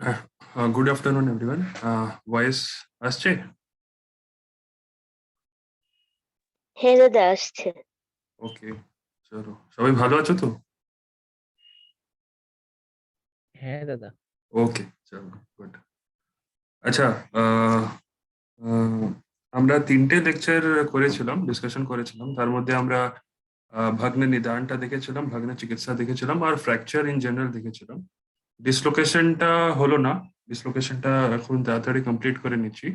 Good afternoon, everyone. Voice আসছে? হ্যাঁ দাদা, আসছে। ওকে, চলো। সবাই ভালো আছো তো? হ্যাঁ দাদা। ওকে, চলো, গুড। আচ্ছা, আহ, আহ, আমরা তিনটে লেকচার করেছিলাম, ডিসকাশন করেছিলাম। তার মধ্যে আমরা ভাগ্নে নিদানটা দেখেছিলাম, ভাগ্নে চিকিৎসা দেখেছিলাম, আর ফ্র্যাকচার ইন জেনারেল দেখেছিলাম। ডিসলোকেশনটা হলো না। ডিসলোকেশনটা এখন তাড়াতাড়ি কমপ্লিট করে নিচ্ছি।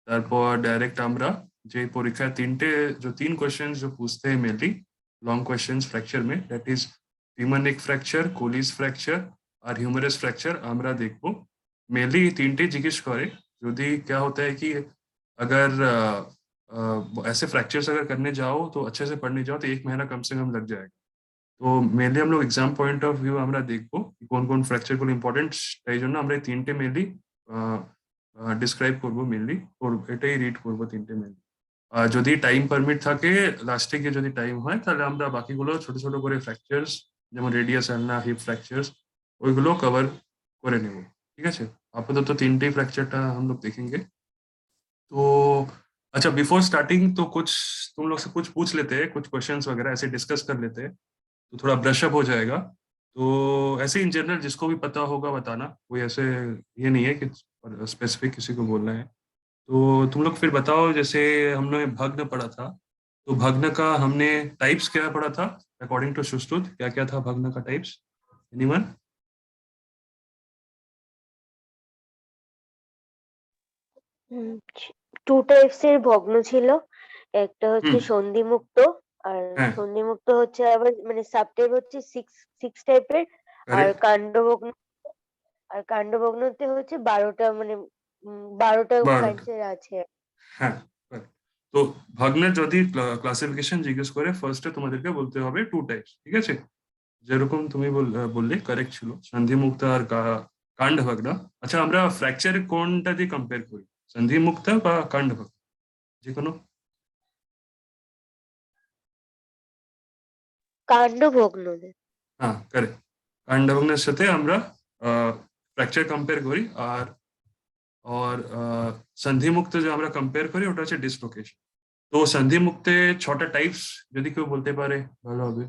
তারপর डायरेक्ट আমরা যে পরীক্ষায় তিনটে जो तीन क्वेश्चंस जो पूछते हैं मेनली लॉन्ग क्वेश्चंस फ्रैक्चर में, दैट इज টিমানিক ফ্র্যাকচার, কোলিস ফ্র্যাকচার আর হিউমেরাস ফ্র্যাকচার আমরা দেখবো। মেনলি তিনটে জিজ্ঞেস করে যদি क्या होता है कि अगर ऐसे फ्रैक्चर्स अगर करने जाओ तो अच्छे से पढ़ने जाओ तो एक महीना कम से कम लग जाएगा। তো মেনলি আমরা এক্সাম পয়েন্ট অফ ভিউ আমরা দেখবো কোন কোন ফ্র্যাকচার গুলো ইম্পর্টেন্ট। তাই জন্য আমরা এই তিনটে মেনলি ডিসক্রাইব করবো মেনলি, ওর এটাই রিড করবো তিনটে মেনলি। আর যদি টাইম পারমিট থাকে, লাস্টে গিয়ে যদি টাইম হয়, তাহলে আমরা বাকিগুলো ছোট ছোট করে ফ্র্যাকচার্স, যেমন রেডিয়াস আলনা, হিপ ফ্র্যাকচার্স, ওইগুলো কভার করে নেব। ঠিক আছে, আপাতত তিনটেই फ्रैक्चरটা हम लोग देखेंगे। तो अच्छा, बिफोर स्टार्टिंग तो कुछ तुम लोग से कुछ पूछ लेते हैं, कुछ क्वेश्चंस वगैरह ऐसे डिस्कस कर लेते हैं, तो थोड़ा ब्रश अप हो जाएगा। तो ऐसे इन जनरल जिसको भी पता होगा बताना, कोई ऐसे ये नहीं है कि स्पेसिफिक किसी को बोलना है। तो तुम लोग फिर बताओ, जैसे हमने भग्न पढ़ा था, तो भग्न का हमने टाइप्स क्या पढ़ा था अकॉर्डिंग टू सुश्रुत? क्या क्या था भग्न का टाइप्स? एनीवन? টু টাইপস এর ভগ্ন ছিল। একটা হচ্ছে हम्म। সন্ধিমুক্ত, আর है। সন্ধিমুক্ত হচ্ছে আবার মানে সাব টাইপ হচ্ছে সিক্স সিক্স টাইপের। আর करेक्ट। কাণ্ডভগ্ন, আর কাণ্ডভগ্নতে হচ্ছে 12টা, মানে 12টা बारह। কাইন্ডস এর আছে। হ্যাঁ, correct। তো ভগ্নের যদি ক্লাসিফিকেশন জিজ্ঞেস করে, ফার্স্টে তোমাদেরকে বলতে হবে টু টাইপস। ঠিক আছে, যেরকম তুমি বললে কারেক্ট ছিল, সন্ধিমুক্ত আর কাণ্ড ভগ্ন। আচ্ছা, আমরা ফ্র্যাকচার কোনটা দিয়ে কম্পেয়ার করি, সন্ধিমুক্ত বা কাণ্ড ভগ্ন? যে কোনো। কাণ্ডভগ্ন। হ্যাঁ, কারেক্ট। কাণ্ড ভগ্নের সাথে আমরা ফ্র্যাকচার কম্পেয়ার করি। আর সন্ধি মুক্তে যে আমরা কম্পেয়ার করি ওটা হচ্ছে ডিসলোকেশন। তো সন্ধি মুক্তে ছটা টাইপস যদি কেউ বলতে পারে ভালো হবে।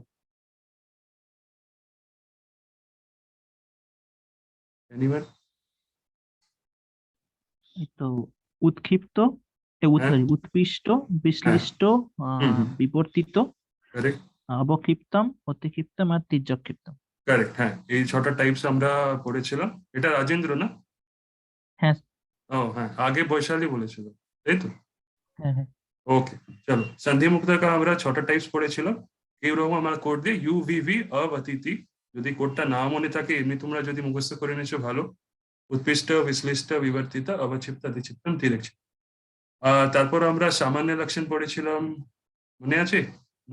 এনিওয়ান? তো উৎক্ষিপ্ত, হ্যাঁ। সরি, উৎপৃষ্ট, হ্যাঁ। বিশ্লিষ্ট, হুম হুম। বিবর্তিত, কারেক্ট। অবক্ষিপ্তম, অতিক্ষিপ্তম আর তির্যক্ষিপ্তম। কারেক্ট, হ্যাঁ, এই ছটা টাইপস আমরা পড়েছিলাম। এটা রাজেন্দ্র না? হ্যাঁ। ও হ্যাঁ, আগে বৈশালী বলেছিল, তাই তো? হ্যাঁ হ্যাঁ। ওকে, চলো। সন্ধি মুক্ত का আমরা ছটা টাইপস পড়েছিলাম। এইরকম আমার কোড দিয়ে ইউভিভি অবতিতি। যদি কোডটা না মনে থাকে, এমনি তোমরা যদি মুখস্থ করে নিয়েছো ভালো। উৎপৃষ্ট, বিশ্লিষ্ট, বিবর্তিত, অবক্ষিপ্ত, অতিক্ষিপ্তম, তির্যক। তারপর আমরা সামান্য লক্ষণ পড়েছিলাম, মনে আছে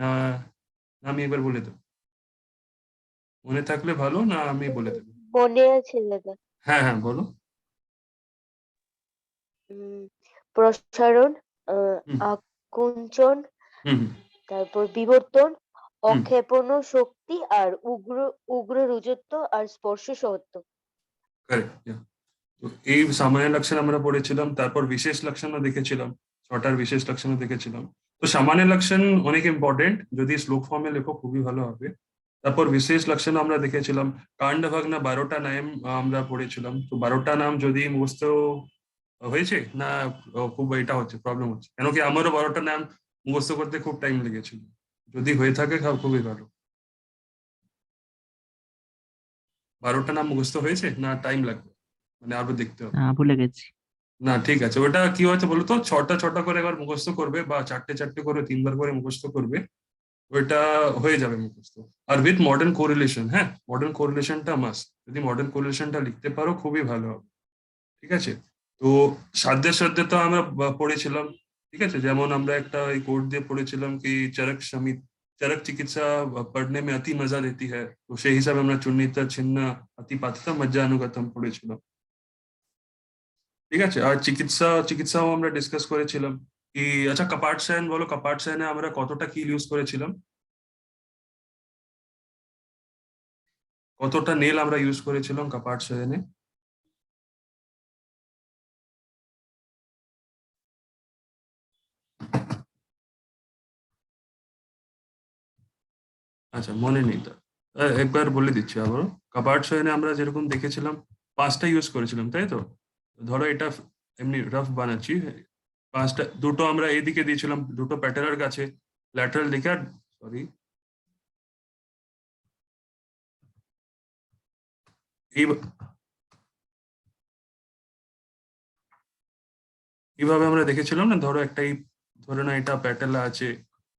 না? না আমি একবার বলে দেবো, মনে থাকলে ভালো, না আমি বলে দেবো? মনে আছে দাদা? হ্যাঁ হ্যাঁ, বলো। প্রসারণ, হুম আকুঞ্চন, হুম তারপর বিবর্তন, হুম। অক্ষেপণ শক্তি, আর উগ্র উগ্র রুজত্ব, আর স্পর্শ সহত্ব। কারেক্ট। তো এই সামান্য লক্ষণ আমরা পড়েছিলাম। তারপর বিশেষ লক্ষণও দেখেছিলাম, ছটার বিশেষ লক্ষণও দেখেছিলাম। তো সামান্য লক্ষণ অনেক ইম্পর্টেন্ট, যদি শ্লোক ফর্মে লেখো খুবই ভালো হবে। তারপর বিশেষ লক্ষণ আমরা দেখেছিলাম। কাণ্ড ভাগ না 12টা নাম আমরা পড়েছিলাম। তো 12টা নাম যদি মুখস্থ হয়েছে না? খুব এটা হচ্ছে, প্রবলেম হচ্ছে কেন কি আমারও 12টা নাম মুখস্থ করতে খুব টাইম লেগেছিল। যদি হয়ে থাকে খুবই ভালো। 12টা নাম মুখস্থ হয়েছে না টাইম লাগবে, মানে আরো দেখতে হবে? ভুলে গেছি। না, ঠিক আছে। ওটা কি হচ্ছে বলতো, ছটা ছটা করে একবার মুখস্থ করবে বা চারটে চারটে করে তিনবার করে মুখস্থ করবে, ওইটা হয়ে যাবে মুখস্থ। আর উইথ মডার্ন কোরিলেশন, হ্যাঁ, মডার্ন কোরিলেশনটা মাস্ট। যদি মডার্ন কোরিলেশনটা লিখতে পারো খুবই ভালো হবে। ঠিক আছে। তো সাধ্যের সাধ্যে তো আমরা পড়েছিলাম। ঠিক আছে, যেমন আমরা একটা এই কোড দিয়ে পড়েছিলাম কি চরক সমিত, চরক চিকিৎসা পড়নে মে অতি মজা দেতি হ্যায়। তো সেই হিসাবে আমরা চুন্নিতা ছিন্ন অতি পাতিতা মজ্জানুগতম পড়েছিলাম। ঠিক আছে, আর চিকিৎসাও আমরা ডিসকাস করেছিলাম কি। আচ্ছা, কপাট সেন বলো, কপাট সেনে আমরা কতটা কিল ইউজ করেছিলাম? কতটা নেল আমরা ইউজ করেছিলাম কপাট সেনে? আচ্ছা, মনে নেই তো। একবার বলে দিচ্ছি আবারও। কাবার্ড শয়নে আমরা যেরকম দেখেছিলাম 5টা ইউজ করেছিলাম, তাই তো? ধরো এটা এমনি রাফ বানাচ্ছি। 5টা, দুটো আমরা এইদিকে দিয়েছিলাম, দুটো প্যাটেলার কাছে ল্যাটারাল দিকে, আর সরি এইভাবে আমরা দেখেছিলাম না, ধরো একটাই, ধরো না এটা প্যাটেলা আছে,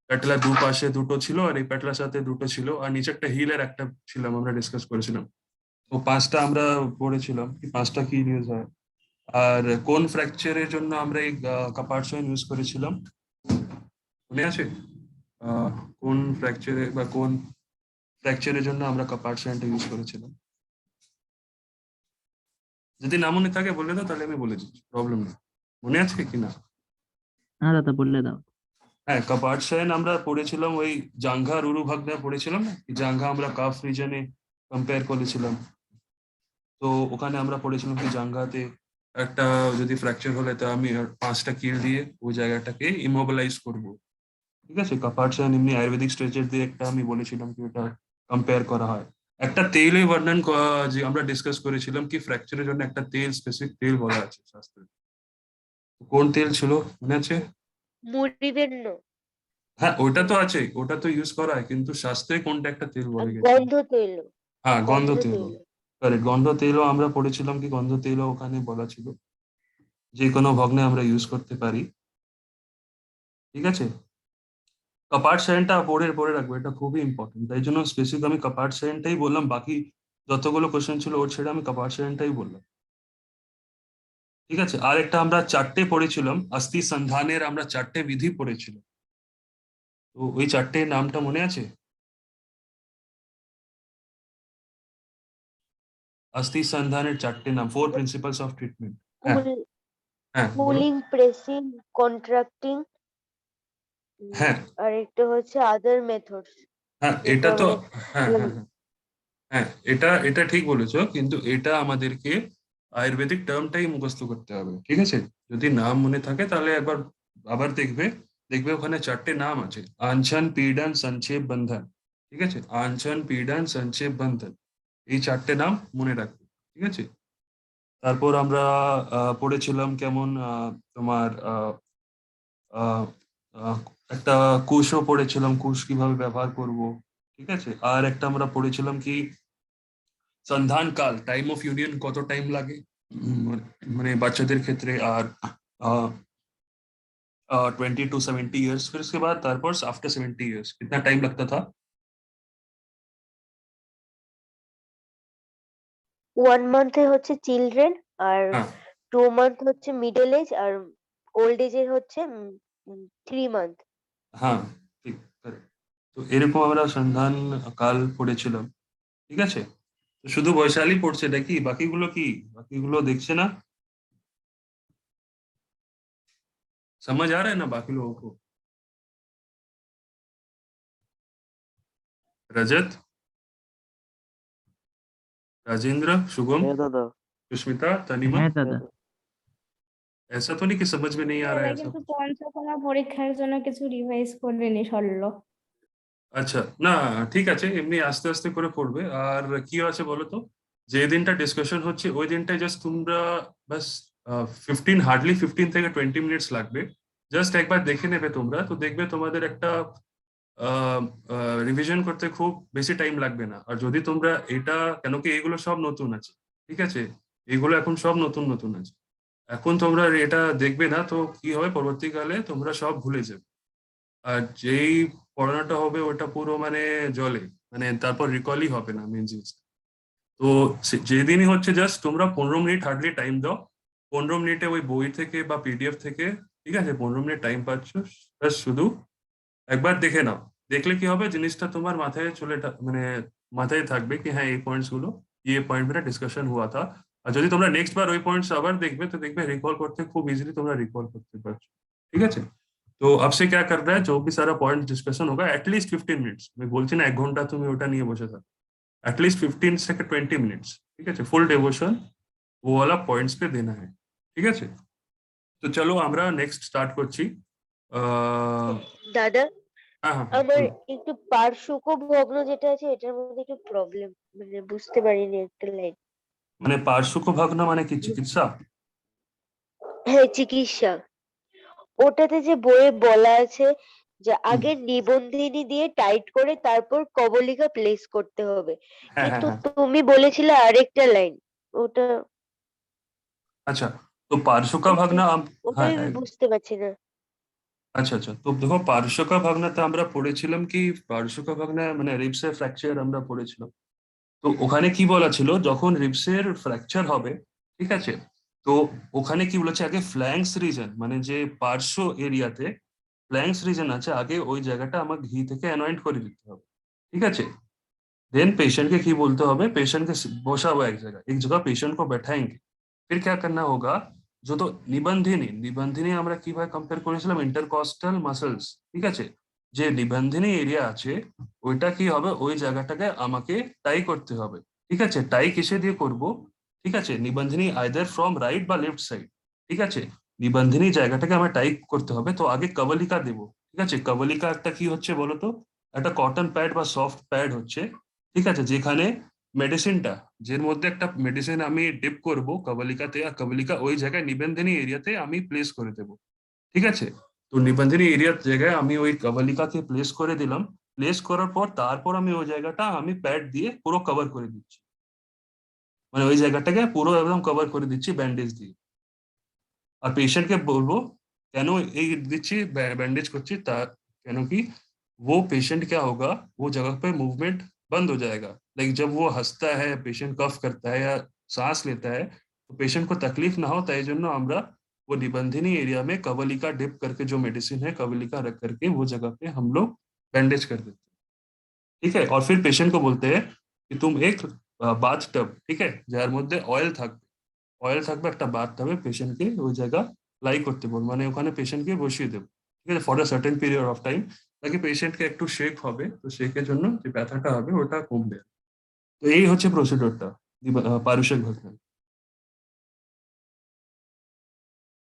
প্যাটেলা দুপাশে দুটো ছিল আর এই প্যাটেলার সাথে দুটো ছিল, আর নিচে একটা হিলের একটা ছিলাম, আমরা ডিসকাস করেছিলাম। তো 5টা আমরা পড়েছিলাম কি 5টা কি ইউজ হয়। আর কোন ফ্র্যাকচারের জন্য আমরা এই কাপারশন ইউজ করেছিলাম মনে আছে? আহ, কোন ফ্র্যাকচারে বা কোন ফ্র্যাকচারের জন্য আমরা কাপারশনটা ইউজ করেছিলাম? যদি না মনে থাকে বলে দাও, তাহলে আমি বলে দিচ্ছি, প্রবলেম নেই। মনে আছে কি না? হ্যাঁ দাদা বললে দাও। হ্যাঁ, কাপারশন আমরা পড়েছিলাম ওই জাঙ্ঘা রুরু ভাগনা পড়েছিলাম না, এই জাঙ্ঘা আমরা কাফ রিজনে কম্পেয়ার করেছিলাম। তো ওখানে আমরা পড়েছিলাম কি জাঙ্ঘাতে একটা যদি ফ্র্যাকচার হলে তা আমি 5টা কিল দিয়ে ওই জায়গাটাকে ইমোবিলাইজ করব। ঠিক আছে, কাপারশন এমনি আয়ুর্বেদিক স্ট্রেচার দিয়ে একটা আমি বলেছিলাম কি ওটা কম্পেয়ার করা হয়। একটা তেলে বর্ণন যে আমরা ডিসকাস করেছিলাম কি ফ্র্যাকচারের জন্য একটা তেল, স্পেসিফিক তেল বলা আছে শাস্ত্রে। তো কোন তেল ছিল মনে আছে? মুড়িবেন্ন হ্যাঁ, ওটা তো আছে, ওটা তো ইউজ করা হয়, কিন্তু শাস্ত্রে কোনটা একটা তেল আর বলে গেছে? গন্ধ তেল। হ্যাঁ, গন্ধ গন্ধ তেল। তেল। কারেক্ট, গন্ধ তেলও আমরা পড়েছিলাম কি গন্ধ তেলও ওখানে বলা ছিল যে কোনো ভগ্নে আমরা ইউজ করতে পারি। ঠিক আছে, কপাট সাইনটা পড়ে পড়ে রাখবো, এটা খুবই ইম্পর্টেন্ট, তাই জন্য স্পেসিফিক আমি কপাট সাইনটাই বললাম, বাকি যতগুলো কোশ্চেন ছিল ওর ছেড়ে আমি কপাট সাইনটাই বললাম। ঠিক আছে, আর একটা আমরা 4টে পড়েছিলাম, অস্থি সন্ধানের আমরা 4টে বিধি পড়েছিলাম। তো ওই 4টে নামটা মনে আছে? অস্থি সন্ধানের 4টে নাম, 4 প্রিন্সিপালস অফ ট্রিটমেন্ট। হ্যাঁ, পুল হ্যাঁ বলো। পুলিং, প্রেসিং, কন্ট্রাক্টিং, হ্যাঁ, আর একটা হচ্ছে আদার মেথডস, হ্যাঁ এটা যেটা তো, মানে হ্যাঁ হ্যাঁ হ্যাঁ হ্যাঁ, এটা এটা ঠিক বলেছো, কিন্তু এটা আমাদেরকে আয়ুর্বেদিক টার্মটাই মুখস্থ করতে হবে। ঠিক আছে, যদি নাম মনে থাকে তাহলে একবার আবার দেখবে, দেখবে ওখানে 4টে নাম আছে, আঞ্ছন, পীড়ন, সংক্ষেপ, বন্ধন। ঠিক আছে, আঞ্ছন, পীড়ন, সংক্ষেপ, বন্ধন, এই 4টে নাম মনে রাখবে। ঠিক আছে, তারপর আমরা পড়েছিলাম কেমন তোমার আহ, আহ, একটা কোষও পড়েছিলাম, কোষ কিভাবে ব্যবহার করব। ঠিক আছে, আর একটা আমরা পড়েছিলাম কি সন্ধান কাল, টাইম অফ ইউনিয়ন কত টাইম লাগে মানে বাচ্चाদের ক্ষেত্রে, আর 20 to 70 years, फिर उसके बाद तारपर आफ्टर 70 years कितना टाइम लगता था? 1 মান্থে হচ্ছে চিলড্রেন, আর हाँ 2 মান্থ হচ্ছে মিডল এজ, আর ওল্ড এজের হচ্ছে 3 মান্থ। हाँ, ঠিক, correct। তো এরকম আমরা সন্ধান কাল পড়েছিলাম। ঠিক আছে, তো শুধু বৈশালী পড়ছে নাকি, বাকিগুলো কি, বাকিগুলো দেখছে না? समझ आ रहा है ना बाकी लोगों को? रजत, राजेंद्र, शुभम, হ্যাঁ দাদা। सुष्मिता, तनिमा, হ্যাঁ হ্যাঁ দাদা। দাদা। ऐसा तो नहीं कि समझ में नहीं आ रहा দাদা है ऐसा কিন্তু कुछ? পঞ্চকোনা পরীক্ষার জন্য কিছু রিভাইজ করিনি সরল। আচ্ছা, না ঠিক আছে, এমনি আস্তে আস্তে করে পড়বে। আর কি আছে বলো তো, যে দিনটা ডিসকাশন হচ্ছে ওই দিনটায় জাস্ট তোমরা বাস 15 থেকে 20 মিনিটস লাগবে, জাস্ট একবার দেখে নেবে তোমরা, তো দেখবে তোমাদের একটা রিভিশন করতে খুব বেশি টাইম লাগবে না। আর যদি তোমরা এটা, কেন কি এগুলো সব নতুন আছে, ঠিক আছে, এগুলো এখন সব নতুন নতুন আছে, এখন তোমরা এটা দেখবে না তো কি হবে, পরবর্তীকালে তোমরা সব ভুলে যাবে। আর যেই পড়ানোটা হবে ওটা পুরো মানে জলে, মানে তারপর রিকলই হবে না মেন জিনিস। তো যেদিনই হচ্ছে জাস্ট তোমরা 15 মিনিট হার্ডলি টাইম দাও, 15 মিনিটে ওই বই থেকে বা পিডিএফ থেকে, ঠিক আছে, 15 মিনিট টাইম পাচ্ছ, জাস্ট শুধু একবার দেখে নাও। দেখলে কি হবে, জিনিসটা তোমার মাথায় মানে মাথায় থাকবে কি হ্যাঁ এই পয়েন্টস গুলো, ये पॉइंट मेरा डिस्कशन हुआ था। আর যদি তোমরা নেক্সট বার ওই পয়েন্টস আবার দেখবে তো দেখবে রিকল করতে খুব इजीली তোমরা রিকল করতে পারছো। ঠিক আছে, तो अब से क्या करना है, जो भी सारा पॉइंट डिस्कशन होगा एटलीस्ट 15 मिनट्स, मैं बोलছি না 1 ঘন্টা তুমি ওটা নিয়ে বসে থাকো, एटलीस्ट 15 থেকে 20 मिनट्स। ঠিক আছে, ফুল डेवोशन वो वाला पॉइंट्स पे देना है। ঠিক আছে, তো চলো আমরা নেক্সট স্টার্ট করছি। আহ দাদা, হ্যাঁ হ্যাঁ হ্যাঁ, আমার বলো। একটু পার্শ্বক ভগ্ন যেটা আছে এটার মধ্যে একটু প্রবলেম, মানে বুঝতে পারিনি একটা লাইন। মানে পার্শ্বক ভাগনা মানে কি, চিকিৎসা? হ্যাঁ, চিকিৎসা। ওটাতে যে বইয়ে বলা আছে যে হুম, আগে নিবন্ধিনী দিয়ে টাইট করে তারপর কবলিকা প্লেস করতে হবে, হ্যাঁ হ্যাঁ কিন্তু হ্যাঁ। তুমি বলেছিলে আরেকটা লাইন। ওটা আচ্ছা, তো পার্শ্বকা একটু, ভাগনা ওটাই হ্যাঁ আমি বুঝতে পারছি না। আচ্ছা আচ্ছা, তো দেখো পার্শ্বকা ভাগনাতে আমরা পড়েছিলাম কি, পার্শ্বকা ভাগনা মানে রিবসের ফ্র্যাকচার আমরা পড়েছিলাম। তো ওখানে কি বলা ছিল, যখন রিবসের ফ্র্যাকচার হবে, ঠিক আছে, তো ওখানে কি বলেছে, আগে ফ্ল্যাঙ্কস রিজন মানে যে পার্শ্ব এরিয়াতে ফ্ল্যাঙ্কস রিজন আছে, আগে ওই জায়গাটা আমার ঘি থেকে অ্যানয়েন্ট করে দিতে হবে, ঠিক আছে। देन पेशेंट के की बोलते হবে, पेशेंट के বসা हुआ एक जगह पेशेंट को बैठाएंगे। फिर क्या करना होगा, जो तो নিবন্ধিনী নিবন্ধিনী আমরা কিভাবে কম্পেয়ার করেছিলাম, ইন্টারকস্টাল মাসলস, ঠিক আছে। যে নিবন্ধিনী এরিয়া আছে ওইটা কি হবে, ওই জায়গাটাকে আমাকে টাই করতে হবে, ঠিক আছে। টাই কিসে দিয়ে করব, ঠিক আছে, নিবন্ধিনী আইদার ফ্রম রাইট বা লেফট সাইড, ঠিক আছে। নিবন্ধিনী জায়গাটাকে আমার টাই করতে হবে, তো আগে কবলিকা দেব, ঠিক আছে। কবলিকা একটা কি হচ্ছে বলো তো, একটা কটন প্যাড বা সফট প্যাড হচ্ছে, ঠিক আছে, যেখানে মেডিসিনটা, যের মধ্যে একটা মেডিসিন আমি ডিপ করব কবলিকাতে, আর কবলিকা ওই জায়গায় নিবন্ধিনী এরিয়াতে আমি প্লেস করে দেব, ঠিক আছে। তো নিবন্ধিনী এরিয়ার জায়গায় আমি ওই কবলিকাকে প্লেস করে দিলাম। প্লেস করার পর তারপর আমি ওই জায়গাটা আমি প্যাড দিয়ে পুরো কভার করে দিচ্ছি, মানে ওই জায়গাটাকে পুরো একদম কভার করে দিচ্ছি ব্যান্ডেজ দিয়ে। আর पेशेंटকে বলবো কেন এই দিচ্ছি, बैंडेज করছি তা, কেন কি वो पेशेंट क्या होगा, वो जगह पे मूवमेंट बंद हो जाएगा। लाइक जब वो हंसता है, पेशेंट कफ करता है या सांस लेता है, तो पेशेंट को तकलीफ ना हो, তাই জন্য আমরা वो निबंधिनी एरिया में कवलिका डिप करके जो मेडिसिन है कवलिका रख करके वो जगह पे हम लोग बैंडेज कर देते हैं, ठीक है। और फिर पेशेंट को बोलते हैं कि तुम एक बाथ टब, ठीक है, যার মধ্যে অয়েল থাকবে, অয়েল থাকবে একটা বাথ টাবে, পেশেন্টকে ওই জায়গা লাই করতে বল, মানে ওখানে পেশেন্টকে বসিয়ে দেবো, ঠিক আছে, for a certain period of time, তাকে পেশেন্টকে একটু শেক হবে, তো শেকের জন্য যে ব্যথাটা হবে ওটা কমবে। তো এই হচ্ছে প্রসিডিওরটা পারুষেক ঘটনা।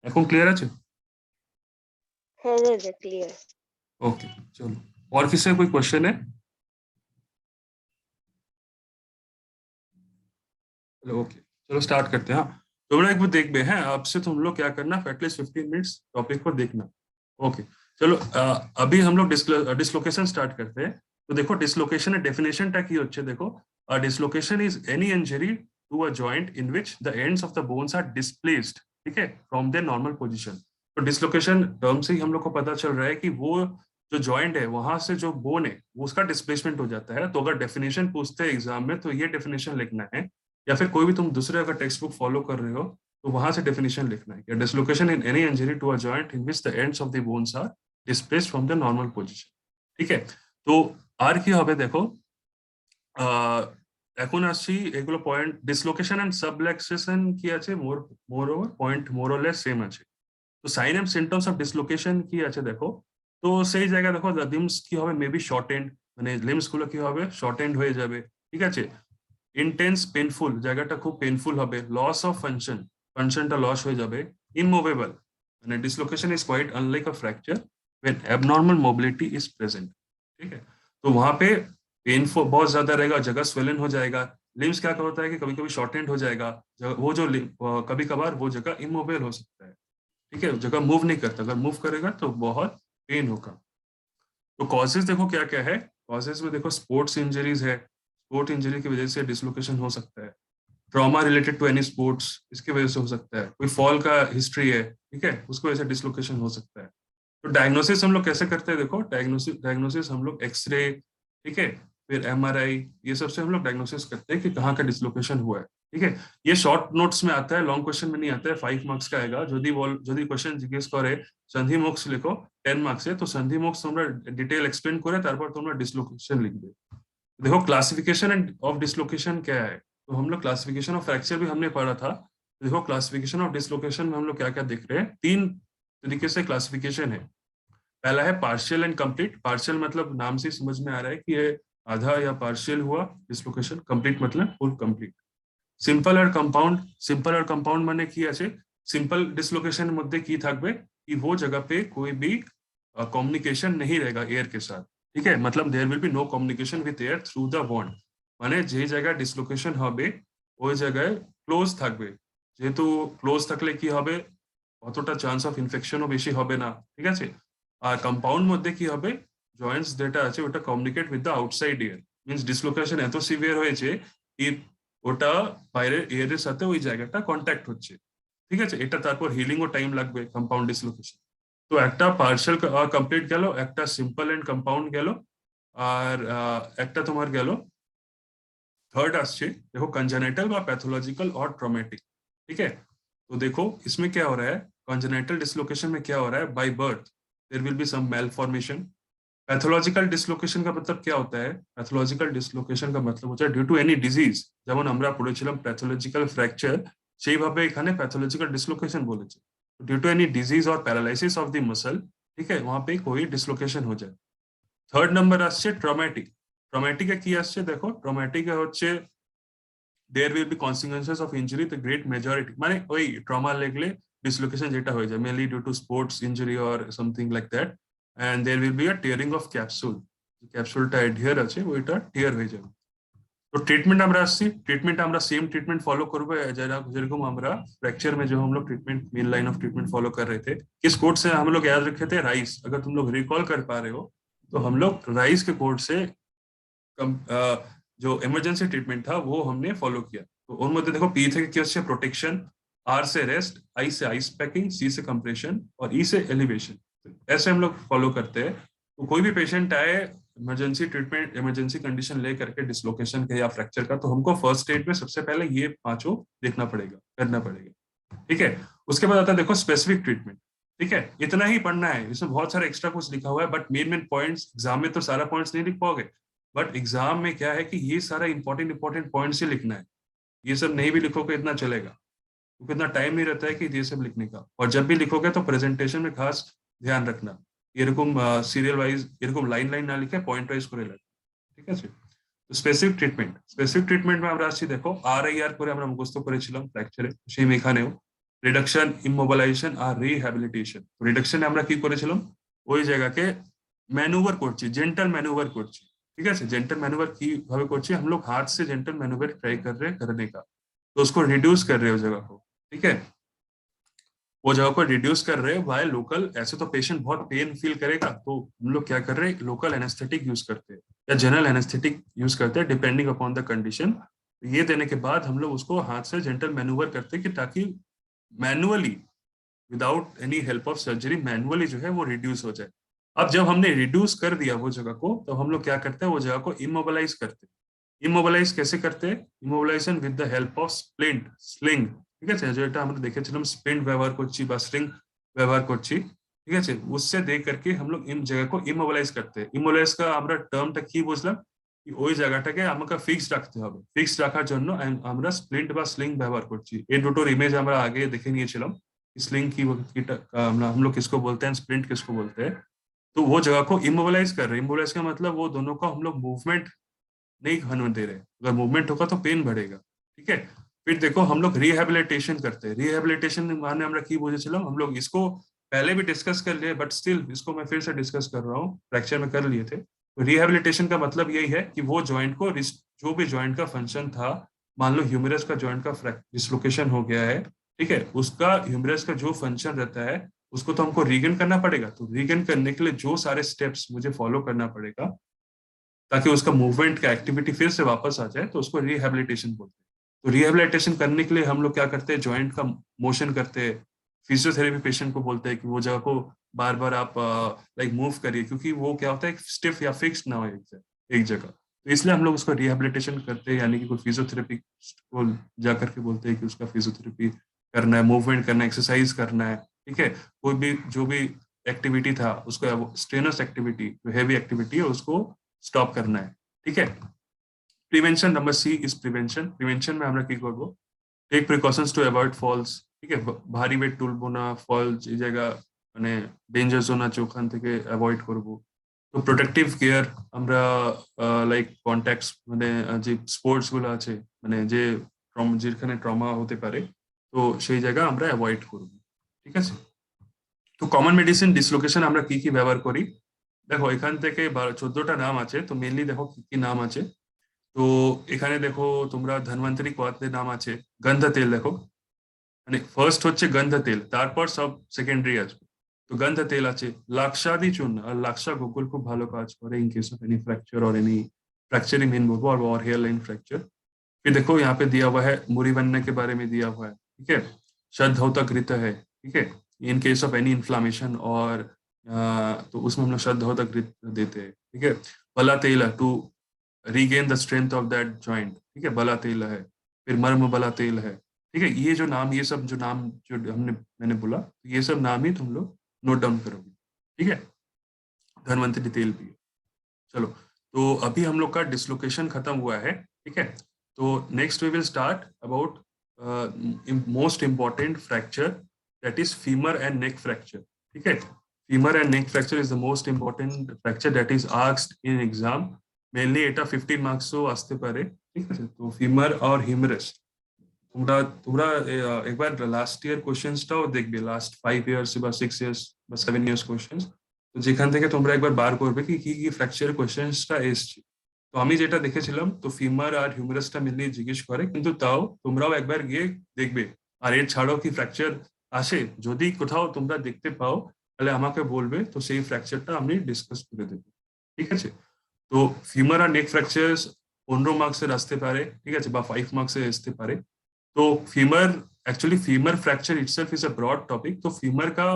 এখন ক্লিয়ার আছে? হ্যাঁ দাদা, ক্লিয়ার। ओके, चलो, और किसी का कोई क्वेश्चन है? चलो ओके, चलो स्टार्ट करते हैं। हाँ, तो हम लोग एक बार देख बे हैं आपसे, तुम लोग क्या करना, एटलीस्ट 15 मिनट्स टॉपिक को देखना। ओके, चलो अभी हम लोग डिसलोकेशन स्टार्ट करते हैं। तो देखो डिसलोकेशन डेफिनेशन टा की होच्छे, देखो dislocation is any injury to a joint in which the ends of the bones are displaced, ठीक है, फ्रॉम देयर नॉर्मल पोजीशन। तो डिसलोकेशन टर्म से ही हम लोग को पता चल रहा है कि वो जो जॉइंट है वहां से जो बोन है वो उसका डिस्प्लेसमेंट हो जाता है। तो अगर डेफिनेशन पूछते हैं एग्जाम में तो ये डेफिनेशन लिखना है, या फिर कोई भी तुम दूसरे अगर टेक्स्ट बुक फॉलो कर रहे हो तो वहां से डेफिनेशन लिखना है कि dislocation in any injury to a joint in which the ends of the bones are displaced from the normal position, ঠিক আছে। তো আর কি হবে দেখো, এখন আসছি এগুলো পয়েন্ট, ডিসলোকেশন এন্ড সাবলাক্সেশন কি আছে, more more over point more or less same আছে। তো sign and symptoms of dislocation কি আছে দেখো, তো সেই জায়গায় দেখো লিম্স কি হবে, মেবি শর্ট এন্ড, মানে লিম্স গুলো কি হবে, শর্ট এন্ড হয়ে যাবে, ঠিক আছে। ইন্টেন্স পেনফুল, জায়গাটা খুব পেনফুল হবে। লস অফ ফাংশন, ফাংশনটা লস হয়ে যাবে। ইমুভেবল, মানে dislocation is quite unlike a fracture when abnormal mobility is present, ठीक है। तो वहां पे पेनफुल बहुत ज्यादा रहेगा, जगह स्वेलन हो जाएगा। लिम्स क्या होता है कि कभी कभी शॉर्टेंड हो जाएगा, वो जो कभी कभार वो जगह इमोबाइल हो सकता है, ठीक है, जगह मूव नहीं करता, अगर मूव करेगा तो बहुत पेन होगा। तो कॉजेज देखो क्या क्या है, कॉजेज में देखो स्पोर्ट्स इंजरीज है, स्पोर्ट इंजरी की वजह से डिसलोकेशन हो सकता है। Trauma related to any sports, इसकी वजह से हो सकता है। कोई फॉल का हिस्ट्री है, ठीक है, उसकी वजह से डिसलोकेशन हो सकता है। तो डायग्नोसिस हम लोग कैसे करते हैं, देखो डायग्नोसिस हम लोग एक्सरे, ठीक है, फिर एमआरआई, ये सब से हम लोग डायग्नोसिस करते हैं कि कहाँ का डिसलोकेशन हुआ है, ठीक है। ये शॉर्ट नोट्स में आता है, लॉन्ग क्वेश्चन में नहीं आता है। 5 मार्क्स का आएगा যদি কোশ্চেন জিজ্ঞেস করে সন্ধি মোক্স লেখো 10 মার্কসে, তো সন্ধি মোক্স তোমরা ডিটেল এক্সপ্লেন করে তারপর তোমরা ডিসলোকেशन लिखবে। देखो क्लासिफिकेशन ऑफ डिसलोकेशन क्या है, तो हम लोग क्लासिफिकेशन ऑफ फ्रैक्चर भी हमने पढ़ा था। तो देखो क्लासिफिकेशन ऑफ डिसलोकेशन में हम लोग क्या क्या देख रहे हैं, 3 तरीके से क्लासिफिकेशन है। पहला है पार्शियल एंड कंप्लीट। पार्शियल मतलब नाम से समझ में आ रहा है कि ये आधा या पार्शियल हुआ डिसलोकेशन, कंप्लीट मतलब फुल कंप्लीट। सिंपल और कंपाउंड, सिंपल और कंपाउंड মানে কি আছে, সিম্পল ডিসলোকেশনের মধ্যে কি থাকবে, कि वो जगह पे कोई भी कम्युनिकेशन नहीं रहेगा एयर के साथ, ठीक है, मतलब there will be no communication with air through the bond, মানে যে জায়গায় ডিসলোকেশন হবে ওই জায়গায় ক্লোজ থাকবে, যেহেতু ক্লোজ থাকলে কি হবে, অতটা চান্স অফ ইনফেকশনও বেশি হবে না, ঠিক আছে। আর কম্পাউন্ড মধ্যে কি হবে, জয়েন্টস যেটা আছে ওটা communicate with the outside air, means dislocation এত সিভিয়ার হয়েছে কি ওটা বাইরের এয়ারের সাথে ওই জায়গাটা কন্ট্যাক্ট হচ্ছে, ঠিক আছে। এটা তারপর হিলিংও টাইম লাগবে কম্পাউন্ড ডিসলোকেশন। তো একটা পার্শিয়াল কমপ্লিট গেল, একটা সিম্পল এন্ড কম্পাউন্ড গেল, আর একটা তোমার গেল थर्ड আসছে देखो कंजेनिटल বা पैथोलॉजिकल और ट्रॉमेटिक, ठीक है। तो देखो इसमें क्या हो रहा है, कंजेनिटल डिसलोकेशन में क्या हो रहा है, by birth there will be some malformation. Pathological dislocation का मतलब क्या होता है, पैथोलॉजिकल डिसलोकेशन का मतलब होता है ड्यू टू एनी ডিজিজ, যেমন আমরা পড়েছিলাম প্যাথোলজিক্যাল ফ্র্যাকচার, সেইভাবে এখানে पैथोलॉजिकल डिसलोकेशन বলেছে, ड्यू टू एनी डिजीज और पैरालिसिस ऑफ द मसल, ठीक है, वहां पे कोई डिसलोकेशन हो जाए। থার্ড নাম্বার আসছে ট্রমেটিক। ট্রমেটিকে কি আসছে দেখো, ট্রমেটিকে হচ্ছে there will be consequences of injury the great majority, মানে ওই ট্রমা লাগলে ডিসলোকেশন যেটা হয়ে যায় mainly due to sports injury or something like that, and there will be a tearing of capsule, ক্যাপসুলটা অ্যাডহিয়ার আছে ওইটা টিয়ার হয়ে যাবে। तो ट्रीटमेंट আমরা আসছি, ट्रीटमेंट আমরা सेम ट्रीटमेंट फॉलो করব যেরকম আমরা फ्रैक्चर में जो हम लोग treatment main line of treatment follow कर रहे थे, किस कोड से हम लोग याद रखे थे, राइस, अगर तुम लोग रिकॉल कर पा रहे हो तो हम लोग राइस के कोड से जो इमरजेंसी ट्रीटमेंट था वो हमने फॉलो किया। तो उन मध्य देखो पी थे कि उससे प्रोटेक्शन, आर से रेस्ट, आई से आइस पैकिंग, सी से कंप्रेशन और ई से एलिवेशन, ऐसे हम लोग फॉलो करते हैं। तो कोई भी पेशेंट आए इमरजेंसी ट्रीटमेंट, इमरजेंसी कंडीशन ले करके डिसलोकेशन के या फ्रैक्चर का, तो हमको फर्स्ट एड में सबसे पहले ये पांचों देखना पड़ेगा, करना पड़ेगा, ठीक है। उसके बाद आता है देखो स्पेसिफिक ट्रीटमेंट, ठीक है, इतना ही पढ़ना है, इसमें बहुत सारा एक्स्ट्रा कुछ लिखा हुआ है, बट मेन पॉइंट्स एग्जाम में तो सारा पॉइंट्स नहीं लिख पाओगे, बट एग्जाम में क्या है कि ये सारा इंपॉर्टेंट पॉइंट्स ही लिखना है, ये सब नहीं भी लिखोगे इतना चलेगा, क्योंकि इतना टाइम नहीं रहता है कि ये सब लिखने का। और जब भी लिखोगे तो प्रेजेंटेशन में खास ध्यान रखना, এরকম সিরিয়াল ওয়াইজ এরকম লাইন লাইন না লিখে পয়েন্ট ওয়াইজ করে লেখো, ঠিক আছে। তো স্পেসিফিক ট্রিটমেন্ট में আমরা আসছি দেখো আরআইআর করে আমরা মুখস্থ করেছিলাম ফ্র্যাকচারে, সেম এখানেও রিডাকশন, ইমোবিলাইজেশন আর রিহ্যাবিলিটেশন। রিডাকশনে আমরা কি করেছিলাম, ওই জায়গাকে ম্যানুভার করছি, জেন্টাল ম্যানুভার করছি, ঠিক আছে। जेंटल मैन्यूवर কিভাবে করছি, हम लोग हाथ से जेंटल मैन्यूवर ट्राई कर रहे हैं करने का, तो उसको रिड्यूस कर रहे हो जगह को, ठीक है, वो जगह को रिड्यूस कर रहे हैं बाय लोकल। ऐसे तो पेशेंट बहुत पेन फील करेगा, तो हम लोग क्या कर रहे हैं, लोकल एनेस्थेटिक यूज करते हैं या जनरल एनेस्थेटिक यूज करते हैं डिपेंडिंग अपॉन द कंडीशन। ये देने के बाद हम लोग उसको हाथ से जेंटल मैन्यूवर करते हैं कि ताकि manually without any help of surgery manually जो है वो रिड्यूस हो जाए। अब जब हमने रिड्यूस कर दिया वो जगह को, तो हम लोग क्या करते हैं, वो जगह को इमोबिलाइज करते हैं। इमोबिलाइज कैसे करते हैं, immobilization with the help of splint, sling, ঠিক আছে, যেটা আমরা দেখেছিলাম স্প্লিন্ট ব্যবহার করছি বা স্ট্রিং ব্যবহার করছি, ঠিক আছে, उससे देख करके हम लोग इन जगह को इमोबिलाइज करते हैं। इमोबिलाइज का আমরা টার্মটা কি বুঝলাম, কি ওই জায়গাটাকে আমাকে ফিক্সড রাখতে হবে, ফিক্সড রাখার জন্য আমরা স্প্লিন্ট বা স্লিং ব্যবহার করছি। এই দুটোর ইমেজ আমরা আগে দেখে নিয়েছিলাম, स्लिंग की हम लोग किसको बोलते हैं, स्प्लिंट किसको बोलते हैं। तो वो जगह को इमोबिलाइज कर रहे हैं, इमोबिलाइज का मतलब वो दोनों का हम लोग मूवमेंट नहीं होने दे रहे, अगर मूवमेंट होगा तो पेन बढ़ेगा, ठीक है। फिर देखो हम लोग रिहैबिलिटेशन करते हैं। रिहैबिलिटेशन माने আমরা কি বুঝেছিলাম, हम लोग इसको पहले भी डिस्कस कर लिए, बट स्टिल इसको मैं फिर से डिस्कस कर रहा हूँ, फ्रैक्चर में कर लिए थे। तो रिहैबिलिटेशन का मतलब यही है कि वो जॉइंट को, जो भी जॉइंट का फंक्शन था, मान लो ह्यूमरस का जॉइंट का डिसलोकेशन हो गया है, ठीक है, उसका ह्यूमरस का जो फंक्शन रहता है उसको तो हमको रीगेन करना पड़ेगा। तो रीगेन करने के लिए जो सारे स्टेप्स मुझे फॉलो करना पड़ेगा ताकि उसका मूवमेंट का एक्टिविटी फिर से वापस आ जाए, तो उसको रिहैबिलिटेशन बोलते हैं। तो रिहैबिलिटेशन करने के लिए हम लोग क्या करते हैं, जॉइंट का मोशन करते हैं। फिजियोथेरेपी पेशेंट को बोलते हैं कि वो जगह को बार बार आप लाइक मूव करिए, क्योंकि वो क्या होता है स्टिफ या फिक्स ना हो एक जगह। तो इसलिए हम लोग उसको रिहैबिलिटेशन करते हैं, यानी कि कोई फिजियोथेरेपी को जा करके बोलते हैं कि उसका फिजियोथेरेपी करना है, मूवमेंट करना है, एक्सरसाइज करना है, ठीक है। कोई भी जो भी एक्टिविटी था उसको, स्ट्रेनस एक्टिविटी, जो हैवी एक्टिविटी है उसको स्टॉप करना है, ठीक है। Prevention number C is prevention. Prevention में আমরা কি করব, take precautions to avoid falls, ঠিক আছে, ভারী ওয়েট তুলবো না, ফল যে জায়গা মানে ডেঞ্জার জোন আছে ওখান থেকে অ্যাভয়েড করব। তো প্রোটেক্টিভ কেয়ার আমরা লাইক কন্ট্যাক্টস, মানে যে স্পোর্টস গুলো আছে, মানে যে যেখানে ট্রমা হতে পারে, তো সেই জায়গা আমরা অ্যাভয়েড করব, ঠিক আছে। তো কমন মেডিসিন ডিসলোকেশন আমরা কি কি ব্যবহার করি দেখো এখান থেকে 14টা নাম আছে তো মেনলি দেখো কি কি নাম আছে তো এখানে দেখো তোমরা ধন্বন্তরী কোয়াতের নাম আছে গন্ধ তেল দেখো মানে ফার্স্ট হচ্ছে গন্ধ তেল তারপর সব সেকেন্ডারি আসবে তো গন্ধ তেল আছে লাक्षादी चूर्ण আর লাক্ষা গোকুল খুব ভালো কাজ করে in case of any fracture और एनी फ्रैक्चर इन बोलबो और हेयर लाइन फ्रैक्चर फिर देखो यहाँ पे दिया हुआ है मुरीवन्ना के बारे में दिया हुआ है ठीक है शद्धौतक घृत है ठीक है in case of any inflammation और तो उसमें हम लोग शद्धौतक घृत देते हैं ठीक है बला तेल to regain the strength of that joint ठीक है बला तेल है फिर मर्म बला तेल है ठीक है ये जो नाम ये सब जो नाम जो मैंने बोला ये सब नाम ही तुम लोग नोट डाउन करोगे ठीक है धन्वंतरी तेल भी है चलो तो अभी हम लोग का डिसलोकेशन खत्म हुआ है ठीक है तो next we will start about most important fracture that is femur and neck fracture ठीक है femur and neck fracture is the most important fracture that is asked in exam mainly এটা 15 মার্কসও আসতে পারে ঠিক আছে তো ফিমার আর হিউমেরাস তোমরা তোমরা একবার লাস্ট ইয়ার কোশ্চেন্সটাও দেখবে লাস্ট 5 ইয়ার্স বা 6 ইয়ার্স বা 7 ইয়ার্স কোশ্চেন্স তো যেখান থেকে তোমরা একবার বার করবে কি কি কি ফ্র্যাকচার কোশ্চেন্সটা এসছে তো আমি যেটা দেখেছিলাম তো ফিমার আর হিউমেরাসটা মিলিয়ে জিজ্ঞেস করে কিন্তু তাও তোমরাও একবার গিয়ে দেখবে আর এর ছাড়াও কি ফ্র্যাকচার আসে যদি কোথাও তোমরা দেখতে পাও তাহলে আমাকে বলবে তো সেই ফ্র্যাকচারটা আমি ডিসকাস করে দেব ঠিক আছে তো ফিমার আর নেক ফ্র্যাকচারস 15 মার্কসের আসতে পারে ঠিক আছে বা 5 মার্কসে আসতে পারে तो femur actually femur fracture itself is a broad topic तो फीमर का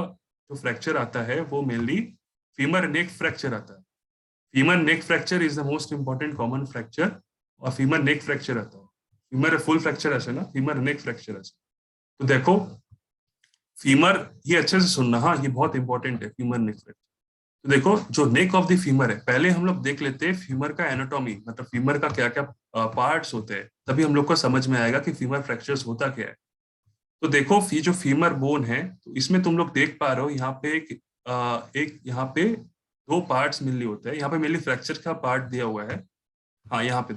जो फ्रैक्चर आता है वो मेनली फीमर नेक फ्रैक्चर आता है femur neck fracture is the most important common fracture और फीमर नेक फ्रैक्चर आता है फीमर फुल फ्रैक्चर ऐसे ना फीमर नेक फ्रैक्चर ऐसे तो देखो फीमर ये अच्छे से सुनना हाँ ये बहुत इंपॉर्टेंट है फीमर नेक फ्रैक्चर तो देखो जो नेक ऑफ द फीमर है पहले हम लोग देख लेते हैं फीमर का एनाटॉमी मतलब फीमर का क्या क्या पार्ट्स होते हैं तभी हम लोग को समझ में आएगा कि फीमर फ्रैक्चर्स होता क्या है तो देखो ये जो फीमर बोन है तो इसमें तुम लोग देख पा रहे हो यहाँ पे एक यहाँ पे 2 पार्ट्स मिलने होते हैं यहाँ पे मेनली फ्रैक्चर का पार्ट दिया हुआ है हाँ यहाँ पे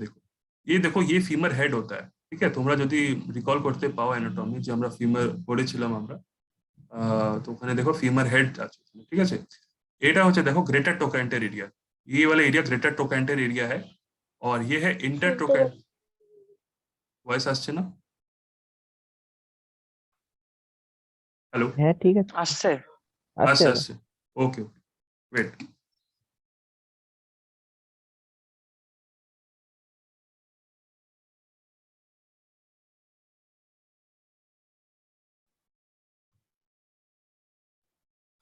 देखो ये फीमर हेड होता है ठीक है তোমরা যদি রিকল করতে পাও অ্যানাটমি যে আমরা ফিমার পড়েছিলাম আমরা তো ওখানে দেখো ফিমার হেড আছে ঠিক আছে এটা হচ্ছে দেখো ग्रेटर ट्रोकैंटर एरिया ये वाला एरिया ग्रेटर ट्रोकैंटर एरिया है और ये है इंटर ट्रोकैंटर वॉइस আসছে না हेलो হ্যাঁ ঠিক আছে আসছে আসছে আসছে ওকে ওকে ওয়েট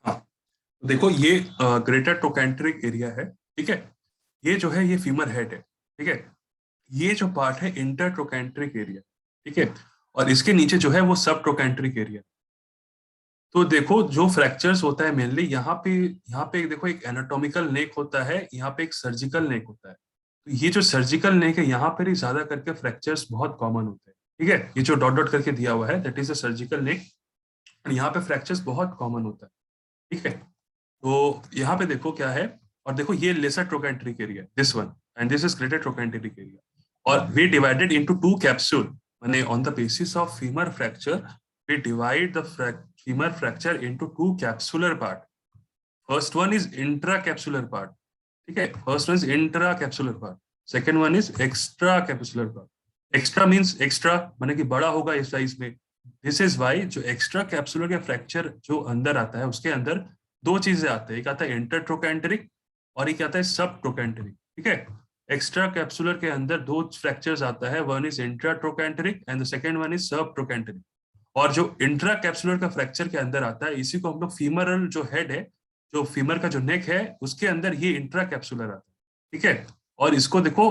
हाँ तो देखो ये ग्रेटर ट्रोकैंट्रिक एरिया है ठीक है ये जो है ये फीमर हेड है ठीक है ये जो पार्ट है इंटर ट्रोकैंट्रिक एरिया ठीक है और इसके नीचे जो है वो सब ट्रोकैंट्रिक एरिया तो देखो जो फ्रैक्चर्स होता है मेनली यहाँ पे देखो एक एनाटॉमिकल नेक होता है यहाँ पे एक सर्जिकल नेक होता है तो ये जो सर्जिकल नेक है यहाँ पर ही ज्यादा करके फ्रैक्चर्स बहुत कॉमन होते हैं ठीक है ये जो डॉट डॉट करके दिया हुआ है that is a surgical neck यहाँ पे फ्रैक्चर्स बहुत कॉमन होता है ठीक है तो यहाँ पे देखो क्या है और देखो ये lesser trochanteric area this one and this is greater trochanteric area और वी डिवाइडेड इनटू 2 कैप्सूल माने on the basis of femur fracture we divide the femur fracture into 2 capsular part first one is intracapsular part ठीक है first one is intracapsular part second one is extracapsular part extra means extra माने कि बड़ा होगा इस size में this is why जो extra capsular का fracture जो अंदर आता है उसके अंदर 2 चीजें आते हैं एक आता है इंटरट्रोकैंट्रिक और एक आता है सब ट्रोकैंट्रिक ठीक है एक्स्ट्रा कैप्सुलर के अंदर 2 फ्रैक्चर्स आता है one is intertrochanteric and the second one is subtrochanteric और जो इंट्रा कैप्सुलर का फ्रैक्चर के अंदर आता है इसी को हम लोग फीमरल जो हेड है जो फीमर का जो नेक है उसके अंदर ये इंट्रा कैप्सुलर आता है ठीक है और इसको देखो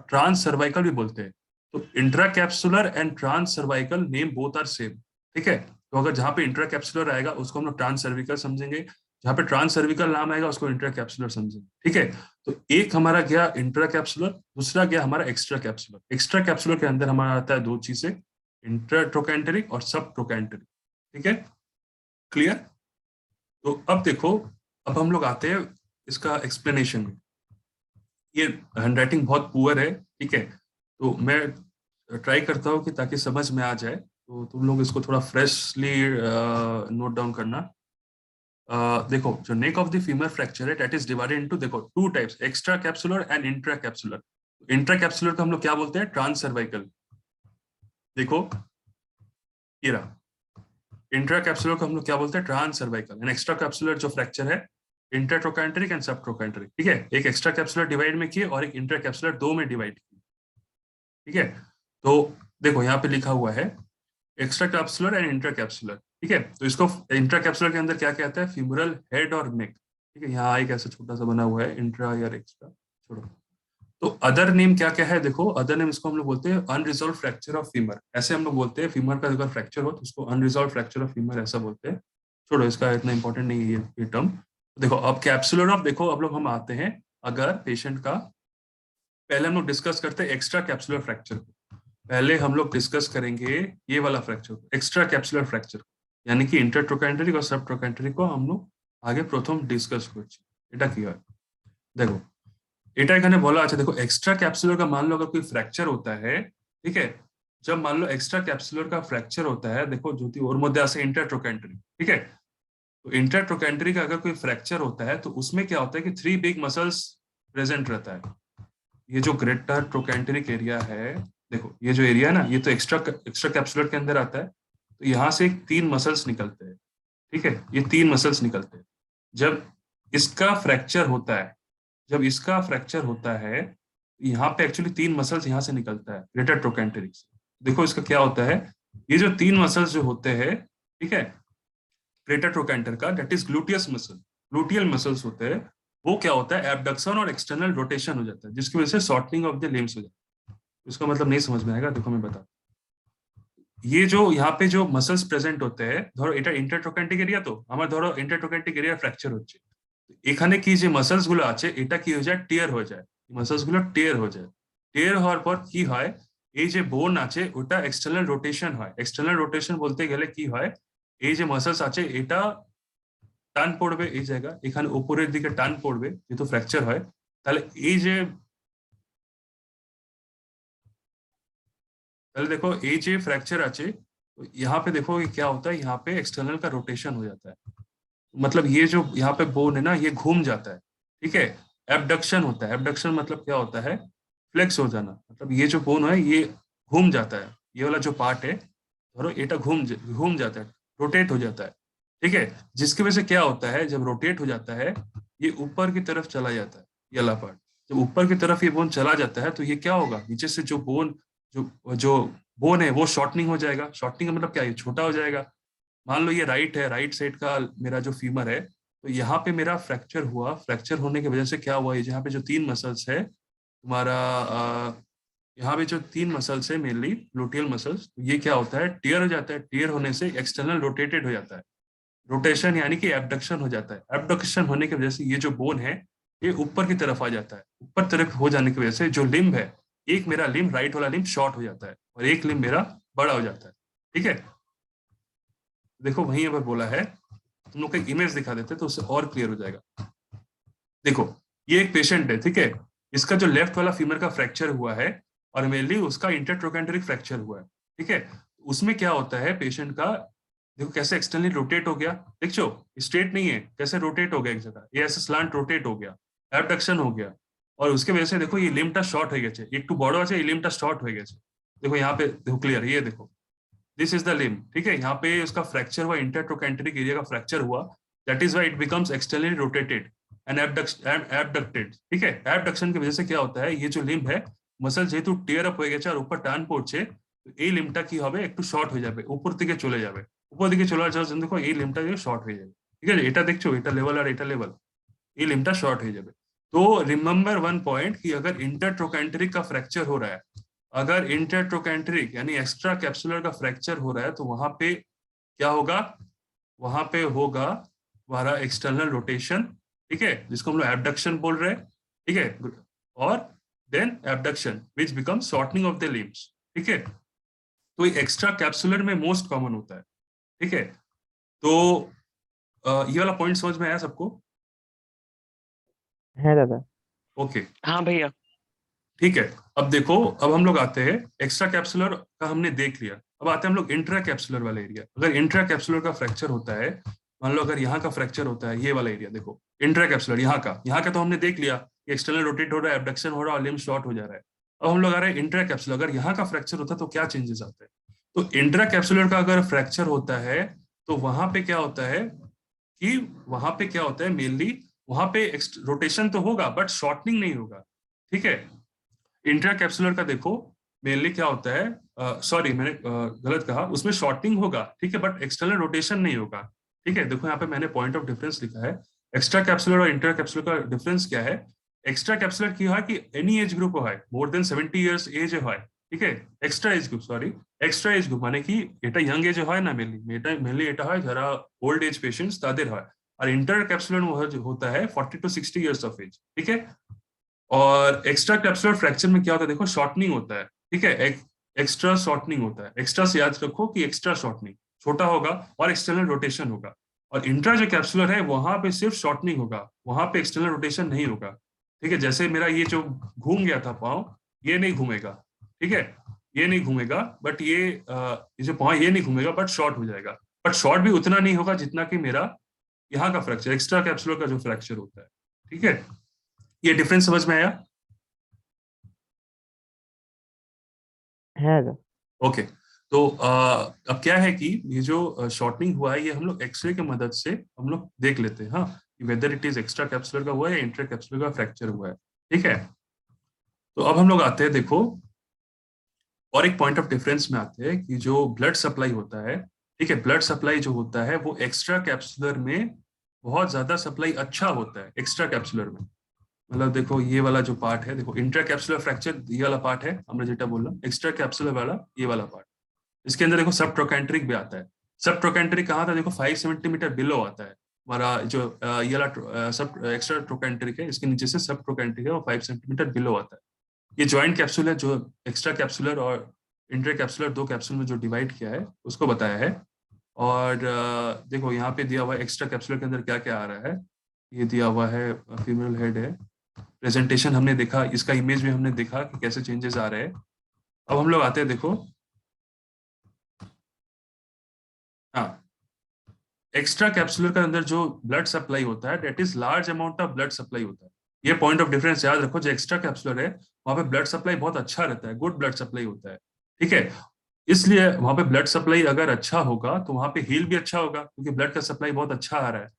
ट्रांस सर्वाइकल भी बोलते हैं तो intracapsular and transcervical name both are same ठीक है तो अगर जहां पे इंट्रा कैप्सुलर आएगा उसको हम लोग ट्रांस सर्विकल समझेंगे जहां पे ट्रांस सर्विकल नाम आएगा उसको इंट्रा कैप्सुलर समझेंगे ठीक है तो एक हमारा गया इंट्रा कैप्सुलर दूसरा गया हमारा एक्स्ट्रा कैप्सुलर के अंदर हमारा आता है 2 चीजें इंटरट्रोकैंट्रिक और सब ट्रोकैंट्रिक ठीक है क्लियर तो अब देखो अब हम लोग आते हैं इसका एक्सप्लेनेशन में ये हैंडराइटिंग बहुत पुअर है ठीक है तो मैं ट्राई करता हूँ कि ताकि समझ में आ जाए तो तुम लोग इसको थोड़ा फ्रेशली नोट डाउन करना देखो जो neck of the femur fracture है दैट इज डिवाइडेड इनटू, देखो two types, extra capsular and intra capsular. Intra capsular को हम लोग क्या बोलते हैं, ट्रांस सर्वाइकल। देखो ये रहा, इंट्रा कैप्सुलर को हम लोग क्या बोलते हैं, transcervical. And extracapsular जो फ्रैक्चर है इंटरट्रोकैंट्रिक एंड सबट्रोकैंट्रिक, ठीक है। एक एक्स्ट्रा कैप्सुलर डिवाइड में किए और एक इंट्रा कैप्सुलर दो में डिवाइड किए, ठीक है। तो देखो यहाँ पे लिखा हुआ है extra capsular and intra capsular, ठीक है। तो इसको इंट्रा कैप्सुलर के अंदर क्या कहता है, फ्यूमरल हेड और नेक, ठीक है। यहाँ एक ऐसा छोटा सा बना हुआ है इंट्रा या एक्स्ट्रा, छोड़ो। तो अदर नेम क्या क्या है, देखो अदर नेम इसको हम लोग बोलते हैं अनरिजॉल्व फ्रैक्चर ऑफ फीमर, ऐसे हम लोग बोलते हैं। फीमर का अगर फ्रैक्चर हो तो उसको अनरिजॉल्व फ्रैक्चर ऑफ फीमर ऐसा बोलते हैं। छोड़ो, इसका इतना इंपॉर्टेंट नहीं है ये टर्म। देखो अब कैप्सुलर ऑफ, देखो अब लोग हम आते हैं, अगर पेशेंट का, पहले हम लोग डिस्कस करते हैं एक्स्ट्रा कैप्सुलर फ्रैक्चर को। पहले हम लोग डिस्कस करेंगे ये वाला फ्रैक्चर, एक्स्ट्रा कैप्सुलर फ्रैक्चर, यानी कि इंटरट्रोकैंट्रिक और सबट्रोकैंट्रिक को हम लोग आगे प्रथम डिस्कस করছি। এটা কি হয় देखो, এটা এখানে বলা আছে, देखो एक्स्ट्रा कैप्सुलर का मान लो अगर कोई फ्रैक्चर होता है, ठीक है। जब मान लो एक्स्ट्रा कैप्सुलर का फ्रैक्चर होता है, देखो ज्योति और मध्य आसे इंटरट्रोकैंट्रिक, ठीक है। तो इंटरट्रोकैंट्रिक का अगर कोई फ्रैक्चर होता है तो उसमें क्या होता है कि 3 बिग मसल्स प्रेजेंट रहता है। ये जो ग्रेटर ट्रोकैंट्रिक एरिया है, देखो ये जो एरिया है ना, ये तो एक्स्ट्रा कैप्सुलर के अंदर आता है। तो यहाँ से 3 मसल्स निकलते हैं, ठीक है। ये 3 मसल्स निकलते हैं। जब इसका फ्रैक्चर होता है, जब इसका फ्रैक्चर होता है, यहाँ पे एक्चुअली 3 मसल्स यहाँ से निकलता है ग्रेटर ट्रोकैंट्रिक से। देखो इसका क्या होता है, ये जो 3 मसल्स जो होते हैं, ठीक है, ग्रेटर ट्रोकैंटर का, that is gluteus muscle, gluteal muscles होते हैं। वो क्या होता है, एबडक्शन और एक्सटर्नल रोटेशन हो जाता है, जिसकी वजह से शॉर्टनिंग ऑफ द लिम्स हो जाता है। इसका मतलब नहीं समझ में आएगा, देखो मैं बता, ये जो यहाँ पे जो मसल्स प्रेजेंट होते हैं, ধরো এটা ইন্টারট্রোক্যান্টিক এরিয়া, তো আমার ধরো ইন্টারট্রোক্যান্টিক এরিয়া ফ্র্যাকচার হচ্ছে, এখানে কি যে মাসলস গুলো আছে এটা কি হয়ে যায়, টিয়ার হয়ে যায়, মাসলস গুলো টিয়ার হয়ে যায়। টিয়ার হওয়ার পর কি হয়, এই যে বোন আছে ওটা এক্সটার্নাল রোটেশন হয়। এক্সটার্নাল রোটেশন বলতে গেলে কি হয়, এই যে মাসলস আছে এটা টান পড়বে এই জায়গা, এখানে উপরের দিকে টান পড়বে যেহেতু ফ্র্যাকচার হয়। তাহলে এই যে, पहले देखो ये जो फ्रैक्चर আছে, तो यहाँ पे देखो ये क्या होता है, यहाँ पे एक्सटर्नल का रोटेशन हो जाता है। मतलब ये जो यहाँ पे बोन है ना, ये घूम जाता है, ठीक है। एबडक्शन होता है, एबडक्शन मतलब क्या होता है, फ्लेक्स हो जाना। मतलब ये जो बोन है ये घूम जाता है, ये वाला जो पार्ट है धरो एटा घूम जाता है, रोटेट हो जाता है, ठीक है। जिसकी वजह से क्या होता है, जब रोटेट हो जाता है ये ऊपर की तरफ चला जाता है, ये वाला पार्ट। जब ऊपर की तरफ ये बोन चला जाता है तो ये क्या होगा, नीचे से जो बोन, जो बोन है वो शॉर्टनिंग हो जाएगा। शॉर्टनिंग का मतलब क्या है, ये छोटा हो जाएगा। मान लो ये राइट है, राइट साइड का मेरा जो फीमर है, तो यहाँ पे मेरा फ्रैक्चर हुआ। फ्रैक्चर होने की वजह से क्या हुआ, ये यहाँ पे जो 3 मसल्स है तुम्हारा, यहाँ पे जो 3 मसल्स है मेनली ग्लूटियल मसल्स, तो ये क्या होता है, टियर हो जाता है। टियर होने से एक्सटर्नल रोटेटेड हो जाता है, रोटेशन यानी कि एबडक्शन हो जाता है। एबडक्शन होने की वजह से ये जो बोन है ये ऊपर की तरफ आ जाता है। ऊपर तरफ हो जाने की वजह से जो लिम्ब है, एक मेरा लिम्ब, राइट वाला लिम्ब शॉर्ट हो जाता है और एक लिम्ब मेरा बड़ा हो जाता है, ठीक है। देखो वहीं पर बोला है, तुम लोग को एक इमेज दिखा देते तो उससे और क्लियर हो जाएगा। देखो ये एक पेशेंट है, ठीक है। इसका जो लेफ्ट वाला फीमर का फ्रैक्चर हुआ है और मेनली उसका इंटरट्रोकैंट्रिक फ्रैक्चर हुआ है, ठीक है। उसमें क्या होता है, पेशेंट का देखो कैसे एक्सटर्नली रोटेट हो गया, देखो स्ट्रेट नहीं है, कैसे रोटेट हो गया एक जगह, ये ऐसे स्लांट रोटेट हो गया, एबडक्शन हो गया। और उसके वजह से देखो ये लिम्बटा शॉर्ट हो गया, एक टू बड़ो আছে, ये लिम्बटा शॉर्ट हो गया। देखो यहाँ पे देखो क्लियर, ये देखो दिस इज द लिम्ब, ठीक है। यहाँ पे उसका फ्रैक्चर हुआ, इंटरट्रोकैंट्रिक एरिया का फ्रैक्चर हुआ, that is why it becomes externally rotated and abducted, ठीक है। एबडक्शन की वजह से क्या होता है, ये जो लिम्ब है मसल যেহেতু টিয়ার আপ হয়ে গেছে আর উপর টান পড়ছে, তো এই লিম্বটা কি হবে, একটু শর্ট হয়ে যাবে, উপর দিকে চলে যাবে। উপর দিকে চলে যাওয়ার জন্য দেখো এই লিম্বটা শর্ট হয়ে যাবে, ঠিক আছে। এটা দেখছো, এটা লেভেল আর এটা লেভেল, এই লিম্বটা শর্ট হয়ে যাবে। तो रिमेंबर वन पॉइंट कि अगर इंटरट्रोकैंट्रिक का फ्रैक्चर हो रहा है, अगर इंटरट्रोकैंट्रिक यानी एक्स्ट्रा कैप्सुलर का फ्रैक्चर हो रहा है, तो वहां पे क्या होगा, वहां पे होगा हमारा एक्सटर्नल रोटेशन, ठीक है, जिसको हम लोग एबडक्शन बोल रहे हैं, ठीक है। और then abduction which become shortening of the limbs, ठीक है। तो एक्स्ट्रा कैप्सुलर में मोस्ट कॉमन होता है, ठीक है। तो ये वाला पॉइंट समझ में आया सबको? হ্যাঁ দাদা। ओके, हाँ भैया। ठीक है। अब देखो, अब हम लोग आते हैं, एक्स्ट्रा कैप्सुलर का हमने देख लिया, अब आते हैं हम लोग इंट्रा कैप्सुलर वाले एरिया। अगर इंट्रा कैप्सुलर का फ्रैक्चर होता है, मान लो अगर यहाँ का फ्रैक्चर होता है, ये वाला एरिया देखो इंट्राकैप्सुलर, यहाँ का तो हमने देख लिया कि एक्सटर्नल रोटेट हो रहा है, एब्डक्शन हो रहा है और लिम्ब शॉर्ट हो जा रहा है। अब हम लोग आ रहे हैं इंट्राकैप्सुलर, अगर यहाँ का फ्रैक्चर होता है तो क्या चेंजेस आते हैं। तो इंट्राकैप्सुलर का अगर फ्रैक्चर होता है तो वहां पे क्या होता है कि वहां पे क्या होता है मेनली, वहां पे रोटेशन तो होगा बट शॉर्टनिंग नहीं होगा। ठीक है, इंट्राकैप्सुलर का देखो मेनली क्या होता है, सॉरी मैंने गलत कहा, उसमें शॉर्टनिंग होगा ठीक है, बट एक्सटर्नल रोटेशन नहीं होगा। ठीक है, देखो यहाँ पे मैंने पॉइंट ऑफ डिफरेंस लिखा है। एक्स्ट्रा कैप्सुलर और इंटर कैप्सुलर का डिफरेंस क्या है। एक्स्ट्रा कैप्सुलर की है कि एनी एज ग्रुप है, मोर देन 70 इयर्स एज है, ठीक है। Extra age group, sorry extra age group माने कि এটা यंग एज है ना, मेनली এটা হয় যারা ओल्ड एज पेशेंट्स তাদের হয়। और इंटर कैप्सुलर होता है 40 to 60 इयर्स ऑफ एज, ठीक है। और एक्स्ट्रा कैप्सुलर फ्रैक्चर में क्या होता है, देखो शॉर्टनिंग होता है, ठीक है। एक्स्ट्रा शॉर्टनिंग होता है, एक्स्ट्रा से याद रखो कि एक्स्ट्रा शॉर्टनिंग छोटा होगा और एक्सटर्नल रोटेशन होगा। और इंट्रा जो कैप्सुलर है वहां पे सिर्फ शॉर्टनिंग होगा, वहां पे एक्सटर्नल रोटेशन नहीं होगा, ठीक है। जैसे मेरा ये जो घूम गया था पाँव, ये नहीं घूमेगा, ठीक है, ये नहीं घूमेगा, बट ये जो पाँव ये नहीं घूमेगा बट शॉर्ट हो जाएगा। बट शॉर्ट भी उतना नहीं होगा जितना कि मेरा यहाँ का फ्रैक्चर, एक्स्ट्रा कैप्सुलर का जो फ्रैक्चर होता है, ठीक है। ये डिफरेंस समझ में आया। है दादा। ओके, तो अब क्या है कि ये जो शॉर्टनिंग हुआ है ये हम लोग एक्सरे की मदद से हम लोग देख लेते हैं, हाँ, whether it is extra capsular का हुआ है या इंट्रा कैप्सुलर का फ्रैक्चर हुआ है, ठीक है। तो अब हम लोग आते हैं देखो और एक पॉइंट ऑफ डिफरेंस में आते हैं कि जो ब्लड सप्लाई होता है, ठीक है, ब्लड सप्लाई जो होता है वो एक्स्ट्रा कैप्सुलर में बहुत ज्यादा सप्लाई अच्छा होता है एक्स्ट्रा कैप्सुलर में। मतलब देखो ये वाला जो पार्ट है, देखो इंट्रा कैप्सुलर फ्रैक्चर ये वाला पार्ट है, हमने जेटा बोला, एक्स्ट्रा कैप्सुलर वाला ये वाला पार्ट, इसके अंदर देखो सब ट्रोकेंट्रिक भी आता है। सब ट्रोकेंट्रिक कहाँ था, देखो 5 सेंटीमीटर बिलो आता है हमारा जो ये वाला सब एक्स्ट्रा ट्रोकेंट्रिक है, इसके नीचे से सब ट्रोकेंट्रिक है वो 5 सेंटीमीटर बिलो आता है। ये जॉइंट कैप्सूल है जो एक्स्ट्रा कैप्सुलर और इंट्रा कैप्सुलर दो कैप्सूल में जो डिवाइड किया है उसको बताया है। और देखो यहाँ पे दिया हुआ है एक्स्ट्रा कैप्सुलर के अंदर क्या क्या आ रहा है, ये दिया हुआ है फीमेल हेड है, प्रेजेंटेशन हमने देखा, इसका इमेज भी हमने देखा कि कैसे चेंजेस आ रहे हैं। अब हम लोग आते हैं देखो, हाँ, एक्स्ट्रा कैप्सुलर के अंदर जो ब्लड सप्लाई होता है that is large amount of blood supply होता है। ये पॉइंट ऑफ डिफरेंस याद रखो, जो एक्स्ट्रा कैप्सुलर है वहां पे ब्लड सप्लाई बहुत अच्छा रहता है, गुड ब्लड सप्लाई होता है, ठीक है। इसलिए वहां पे ब्लड सप्लाई अगर अच्छा होगा तो वहां पे हील भी अच्छा होगा क्योंकि ब्लड का सप्लाई बहुत अच्छा आ रहा है।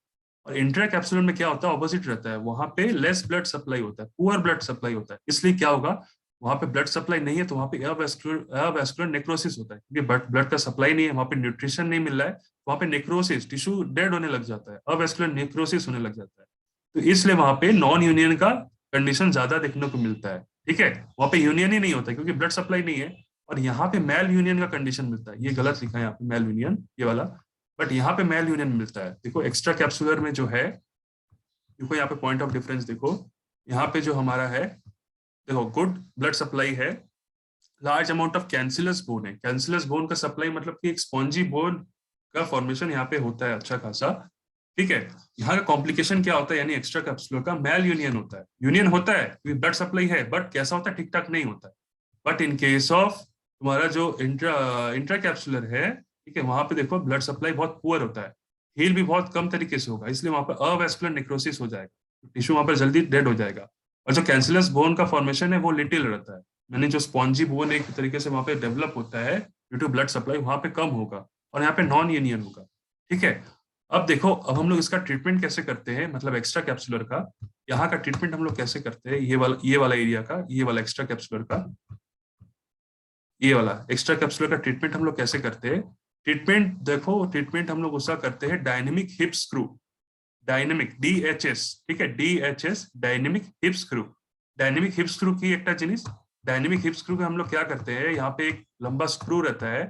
और इंट्रा कैप्सुलर में क्या होता है, ऑपोजिट रहता है, वहां पे लेस ब्लड सप्लाई होता है, पुअर ब्लड सप्लाई होता है। इसलिए क्या होगा, वहां पे ब्लड सप्लाई नहीं है तो वहां पे अवेस्कुलर नेक्रोसिस होता है क्योंकि ब्लड का सप्लाई नहीं है, वहां पे न्यूट्रिशन नहीं मिल रहा है, वहां पे नेक्रोसिस, टिश्यू डेड होने लग जाता है, अवेस्कुलर नेक्रोसिस होने लग जाता है। तो इसलिए वहां पे नॉन यूनियन का कंडीशन ज्यादा देखने को मिलता है, ठीक है। वहां पे यूनियन ही नहीं होता क्योंकि ब्लड सप्लाई नहीं है। और यहाँ पे मेल यूनियन का कंडीशन मिलता है, ये गलत लिखा है यहाँ पे मेल यूनियन ये वाला, बट यहाँ पे मेल यूनियन मिलता है। देखो एक्स्ट्रा कैप्सुलर में जो है, देखो यहाँ पे पॉइंट ऑफ डिफरेंस देखो, यहाँ पे जो हमारा है देखो गुड ब्लड सप्लाई है, large amount of cancellous bone है। कैंसिलस बोन का सप्लाई मतलब कि एक स्पॉन्जी बोन का फॉर्मेशन यहाँ पे होता है अच्छा खासा, ठीक है। यहाँ का कॉम्प्लिकेशन क्या होता है, यानी एक्स्ट्रा कैप्सुलर का मेल यूनियन होता है, यूनियन होता है ब्लड सप्लाई है बट कैसा होता है, ठीक ठाक नहीं होता है। बट इन केस ऑफ तुम्हारा जो इंट्रा कैप्सुलर है, ठीक है, वहां पे देखो ब्लड सप्लाई बहुत पुअर होता है, हील भी बहुत कम तरीके से होगा, इसलिए वहां पर अवेस्कुलर नेक्रोसिस हो जाएगा, टिश्यू वहां पर जल्दी डेड हो जाएगा। और जो कैंसिलस बोन का फॉर्मेशन है वो लिटिल रहता है, यानी जो स्पॉन्जी बोन एक तरीके से वहां पे डेवलप होता है ड्यू टू ब्लड सप्लाई, वहां पे कम होगा और यहाँ पे नॉन यूनियन होगा, ठीक है। अब देखो, अब हम लोग इसका ट्रीटमेंट कैसे करते हैं, मतलब एक्स्ट्रा कैप्सुलर का यहाँ का ट्रीटमेंट हम लोग कैसे करते हैं, ये वाला एरिया का, ये वाला एक्स्ट्रा कैप्सुलर का, ये वाला एक्स्ट्रा कैप्सुलर का ट्रीटमेंट हम लोग कैसे करते हैं। ट्रीटमेंट देखो, ट्रीटमेंट हम लोग उसका करते हैं dynamic hip screw, dynamic DHS, ठीक है, DHS dynamic hip screw. Dynamic hip screw की एक जिनिस, डायनेमिक हिप स्क्रू का हम लोग क्या करते हैं, यहाँ पे एक लंबा स्क्रू रहता है,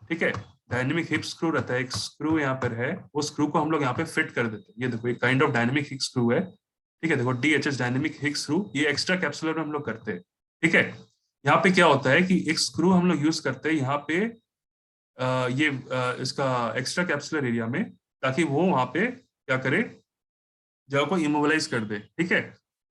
ठीक है, डायनेमिक हिप स्क्रू रहता है, एक स्क्रू यहाँ पर है, वो स्क्रू को हम लोग यहाँ पे फिट कर देते हैं। ये देखो एक kind of dynamic hip screw है, ठीक है, देखो DHS डायनेमिक हिप स्क्रू, ये एक्स्ट्रा कैप्सुलर में हम लोग करते हैं, ठीक है। यहाँ पे क्या होता है कि एक स्क्रू हम लोग यूज करते हैं यहाँ पे इसका एक्स्ट्रा कैप्सुलर एरिया में, ताकि वो वहां पे क्या करे, जगह को इमोबिलाइज कर दे, ठीक है।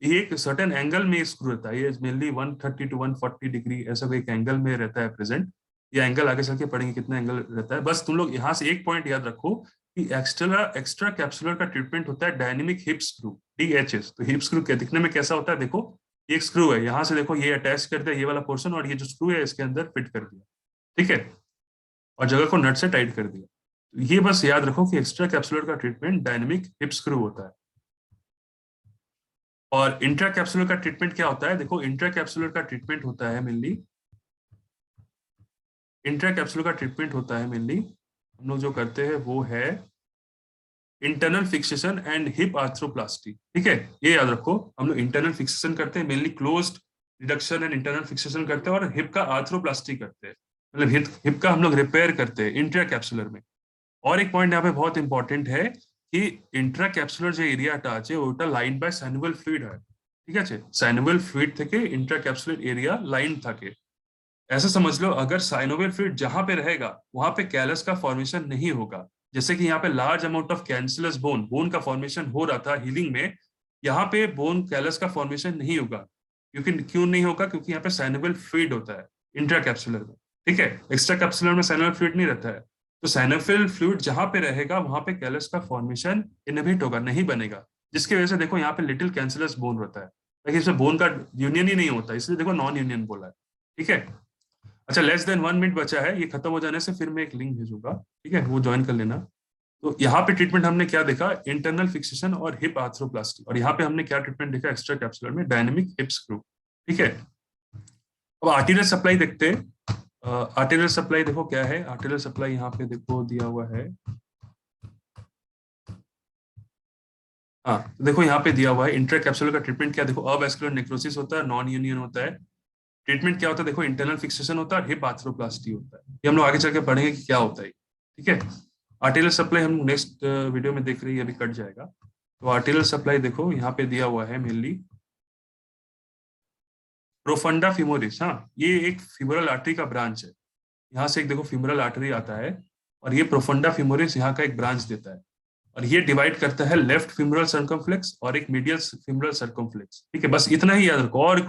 ये एक सर्टेन एंगल में स्क्रू रहता है, ये मेनली 130 to 140 डिग्री ऐसा कोई एक एंगल में रहता है प्रेजेंट। ये एंगल आगे चल के पढ़ेंगे कितना एंगल रहता है। बस तुम लोग यहाँ से एक पॉइंट याद रखो कि एक्स्ट्रा कैप्सुलर का ट्रीटमेंट होता है डायनेमिक हिप स्क्रू, DHS। तो हिप स्क्रू के दिखने में कैसा होता है, देखो ये एक स्क्रू है, यहाँ से देखो ये अटैच कर दिया ये वाला पोर्शन, और ये जो स्क्रू है इसके अंदर फिट कर दिया, ठीक है, और जगह को नट से टाइट कर दिया। तो ये बस याद रखो कि एक्स्ट्रा कैप्सुलर का ट्रीटमेंट डायनेमिक हिप स्क्रू होता है। और इंट्रा कैप्सुलर का ट्रीटमेंट क्या होता है, देखो इंट्रा कैप्सुलर का ट्रीटमेंट होता है मेनली, हम लोग जो करते हैं वो है internal fixation and hip arthroplasty, ठीक है, ये याद रखो। हम लोग इंटरनल फिक्सेशन करते हैं, mainly closed reduction and internal fixation करते हैं, और हिप का आर्थ्रोप्लास्टी करते हैं, मतलब हिप का हम लोग रिपेयर करते हैं इंट्रा कैप्सुलर में। और एक पॉइंट यहाँ पे बहुत इंपॉर्टेंट है कि इंट्रा कैप्सुलर जो एरियाटा আছে ওটা লাইন বাই সাইনোভিয়াল ফ্লুইড হয়, ঠিক আছে, সাইনোভিয়াল ফ্লুইড থেকে इंट्रा कैप्सुलर एरिया लाइन থাকে। ऐसा समझ लो अगर साइनोवियल फ्लूइड जहां पे रहेगा वहां पे कैलस का फॉर्मेशन नहीं होगा। जैसे कि यहाँ पे large amount of cancellous bone का फॉर्मेशन हो रहा था हीलिंग में, यहाँ पे बोन कैलस का फॉर्मेशन नहीं होगा। क्यों नहीं होगा, क्योंकि यहाँ पे साइनोवियल फ्लूइड होता है इंट्रा कैप्सुलर में, ठीक है, एक्स्ट्रा कैप्सुलर में साइनोवियल फ्लूइड नहीं रहता है। तो साइनोवियल फ्लूइड जहां पे रहेगा वहां पे कैलस का फॉर्मेशन इनहिबिट होगा, नहीं बनेगा, जिसकी वजह से देखो यहाँ पे लिटिल कैंसलस बोन रहता है, लेकिन इसमें बोन का यूनियन ही नहीं होता, इसलिए देखो नॉन यूनियन बोला है, ठीक है। अच्छा, लेस देन 1 मिनट बचा है, ये खत्म हो जाने से फिर मैं एक लिंक भेजूंगा, ठीक है, वो ज्वाइन कर लेना। तो यहाँ पे ट्रीटमेंट हमने क्या देखा, इंटरनल फिक्सेशन और हिप आर्थ्रोप्लास्टी, और यहाँ पे हमने क्या ट्रीटमेंट देखा, एक्स्ट्रा कैप्सुलर में डायनेमिक हिप स्क्रू, ठीक है। अब आर्टेरियल सप्लाई देखते हैं। आर्टेरियल सप्लाई देखो क्या है, आर्टेरियल सप्लाई यहाँ पे देखो दिया हुआ है, हाँ देखो यहाँ पे दिया हुआ है इंट्रा कैप्सुलर का ट्रीटमेंट क्या, देखो अवैस्कुलर नेक्रोसिस होता है, नॉन यूनियन होता है। ट्रीटमेंट क्या होता है, देखो इंटरनल फिक्सेशन होता है और हिप आर्थ्रोप्लास्टी होता है। ये हम लोग आगे चल के पढ़ेंगे कि क्या होता है, ठीक है। आर्टेरियल सप्लाई हम नेक्स्ट वीडियो में देख रहे हैं, अभी कट जाएगा। तो आर्टेरियल सप्लाई देखो यहाँ पे दिया हुआ है मेनली प्रोफंडा फिमोरिस, हाँ ये एक फीमोरल आर्टरी का ब्रांच है, यहाँ से एक देखो फीमोरल आर्टरी आता है, और ये प्रोफंडा फिमोरिस यहाँ का एक ब्रांच देता है, और ये डिवाइड करता है लेफ्ट फीमोरल सर्कमफ्लेक्स और एक मीडियल फीमोरल सर्कमफ्लेक्स, ठीक है, बस इतना ही याद रखो, और कुछ